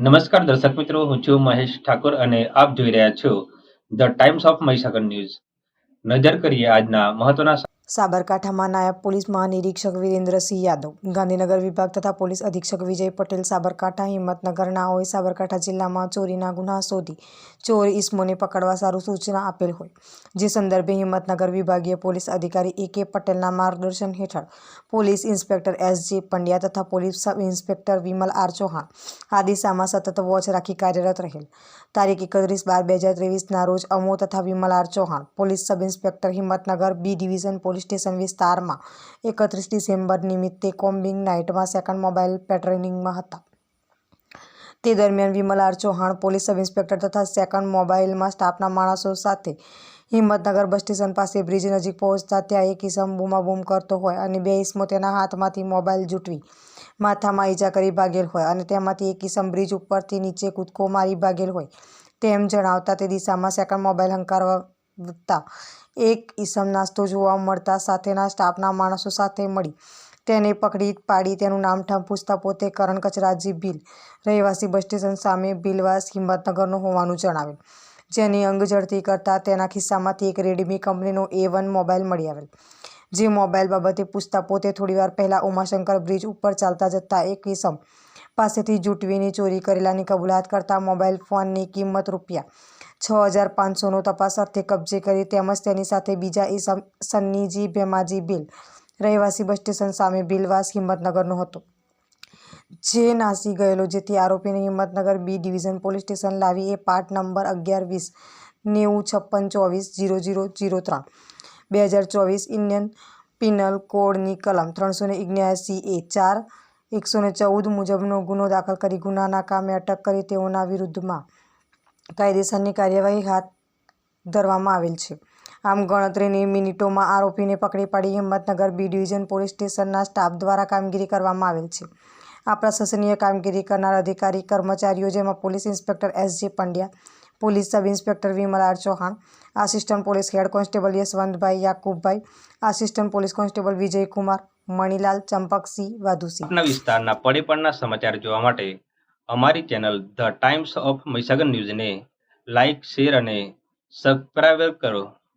નમસ્કાર દર્શક મિત્રો, હું છું મહેશ ઠાકોર અને આપ જોઈ રહ્યા છો the Times of Mahisagar news. નજર કરીએ આજના મહત્વના સાબરકાંઠામાં નાયબ પોલીસ મહાનિરીક્ષક વિરેન્દ્રસિંહ યાદવ, ગાંધીનગર વિભાગ તથા પોલીસ અધિક્ષક વિજય પટેલ સાબરકાંઠા હિંમતનગરનાઓએ સાબરકાંઠા જિલ્લામાં ચોરીના ગુના શોધી ચોર ઇસમોને પકડવા સારું સૂચના આપેલ હોય, જે સંદર્ભે હિંમતનગર વિભાગીય પોલીસ અધિકારી A.K. પટેલના માર્ગદર્શન હેઠળ પોલીસ ઇન્સ્પેક્ટર S.J. પંડ્યા તથા police sub inspector Vimal R. Chauhan આ દિશામાં સતત વોચ રાખી કાર્યરત રહેલ. તારીખ 31/12/2023ના રોજ અમો તથા Vimal R. Chauhan police sub inspector Himmatnagar B division police station વિસ્તારમાં 31 ડિસેમ્બર નિમિત્તે કોમ્બિંગ નાઇટમાં સેકન્ડ મોબાઈલ પેટ્રોલિંગમાં હતા. તે દરમિયાન Vimal R. Chauhan police sub inspector તથા સેકન્ડ મોબાઈલમાં સ્ટાફના માણસો સાથે હિંમતનગર બસ સ્ટેશન પાસે બ્રિજ નજીક પહોંચતા ત્યાં એક ઇસમ બૂમાબૂમ કરતો હોય અને બે ઇસમો તેના હાથમાંથી મોબાઈલ ઝૂંટવી માથામાં ઈજા કરી ભાગેલ હોય અને તેમાંથી એક ઇસમ બ્રિજ ઉપરથી નીચે કૂદકો મારી ભાગેલ હોય તેમ જણાવતા તે દિશામાં સેકન્ડ મોબાઈલ હંકારતા એક ઇસમ નાસ્તો જોવા મળતા સાથેના સ્ટાફના માણસો સાથે મળી તેને પકડી પાડી તેનું નામઠામ પૂછતા પોતે કરણ કચરાજી ભીલ, રહેવાસી બસ સ્ટેશન સામે ભીલવાસ હિંમતનગરનો હોવાનું જણાવેલ. જેની અંગ ઝડતી કરતા તેના ખિસ્સામાંથી એક રેડમી કંપનીનો A1 મોબાઈલ મળી આવેલ. જે મોબાઈલ બાબતે પૂછતા પોતે થોડીવાર પહેલા ઉમાશંકર બ્રિજ ઉપર ચાલતા જતા એક ઇસમ પાસેથી ઝૂંટવીની ચોરી કરેલાની કબૂલાત કરતા મોબાઈલ ફોનની કિંમત ₹6,500નો તપાસ અર્થે કબજે કરી તેમજ તેની સાથે બીજા ઇસમ સન્નીજી ભેમાજી ભીલ, રહેવાસી બસ સ્ટેશન સામે ભીલવાસ હિંમતનગરનો હતો, જે નાસી ગયેલો, જેથી આરોપીને Himmatnagar B division police station લાવી એ પાર્ટ નંબર 11-20-90-56-0003 2024 ઇન્ડિયન પિનલ કોડની કલમ 379A 4-114 મુજબનો ગુનો દાખલ કરી ગુનાના કામે અટક કરી તેઓના વિરુદ્ધમાં કાયદેસરની કાર્યવાહી હાથ ધરવામાં આવેલ છે. આમ ગણતરીની મિનિટોમાં આરોપીને પકડી પાડી હિંમતનગર B ડિવિઝન પોલીસ સ્ટેશનના સ્ટાફ દ્વારા કામગીરી કરવામાં આવેલ છે. આ પ્રશંસનીય કામગીરી કરનાર અધિકારી કર્મચારીઓ જેમાં police inspector S.J. Pandya, police sub inspector Vimal R. Chauhan, assistant police head constable Yashwantbhai Yakubbhai, assistant police constable Vijaykumar, Manilal, Champaksinh, Vadhusinh. આપના વિસ્તારના પડે સમાચાર જોવા માટે અમારી channel the Times of Mahisagar ન્યૂઝને લાઇક, શેર અને સબસ્ક્રાઇબ કરો.